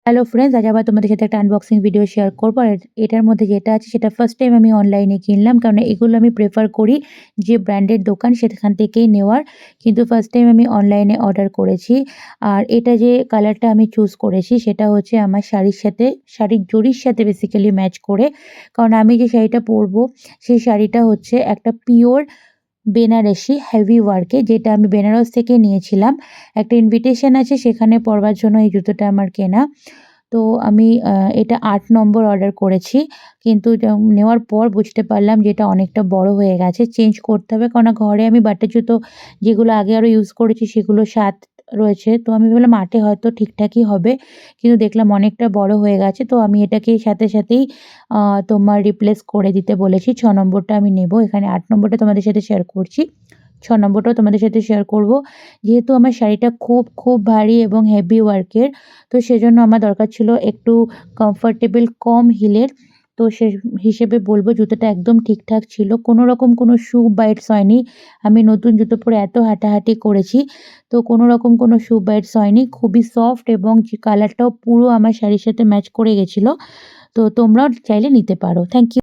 Hello friends, আজ আবার তোমাদের সাথে একটা আনবক্সিং ভিডিও শেয়ার করবো। আর এটার মধ্যে যেটা আছে সেটা ফার্স্ট টাইম আমি অনলাইনে কিনলাম, কারণ এগুলো আমি প্রেফার করি যে ব্র্যান্ডেড দোকান সেখান থেকেই নেওয়ার। কিন্তু ফার্স্ট টাইম আমি অনলাইনে অর্ডার করেছি। আর এটা যে কালারটা আমি চুজ করেছি সেটা হচ্ছে আমার শাড়ির জরির সাথে বেসিক্যালি ম্যাচ করে। কারণ আমি যে শাড়িটা পরবো সেই শাড়িটা হচ্ছে একটা পিওর বেনারসি হেভি ওয়ার্কে, যেটা আমি বেনারস থেকে নিয়েছিলাম। একটা ইনভিটেশন আছে সেখানে পরবার জন্য এই জুতোটা আমার কেনা। তো আমি এটা ৮ নম্বর অর্ডার করেছি। কিন্তু এটা নেওয়ার পর বুঝতে পারলাম যে এটা অনেকটা বড় হয়ে গেছে। চেঞ্জ করতে হবে, কারণ ঘরে আমি বাটার জুতো যেগুলো আগে আরও ইউজ করেছি সেগুলো ৭ রয়েছে। তো আমি ভাবলাম ৮ এ হয়তো ঠিকঠাকই হবে। কিন্তু দেখলাম অনেকটা বড় হয়ে গেছে। তো আমি এটাকে সাথে সাথেই আ তোমার রিপ্লেস করে দিতে বলেছি। ৬ নম্বরটা আমি নেব। এখানে ৮ নম্বরটা তোমাদের সাথে শেয়ার করছি। ৬ নম্বরটাও তোমাদের সাথে শেয়ার করব। যেহেতু আমার শাড়িটা খুব ভারী এবং হেভি ওয়ার্কের, তো সেজন্য আমার দরকার ছিল একটু কমফোর্টেবল কম হিলের। তো সে হিসেবে বলব জুতোটা একদম ঠিকঠাক ছিল। কোনো রকম কোনো শু বাইটস হয়নি। আমি নতুন জুতো পরে এত হাঁটাহাঁটি করেছি, তো কোনো রকম কোনো শু বাইটস হয়নি। খুবই সফট এবং যে কালারটাও পুরো আমার শাড়ির সাথে ম্যাচ করে গেছিল। তো তোমরাও চাইলে নিতে পারো। Thank you.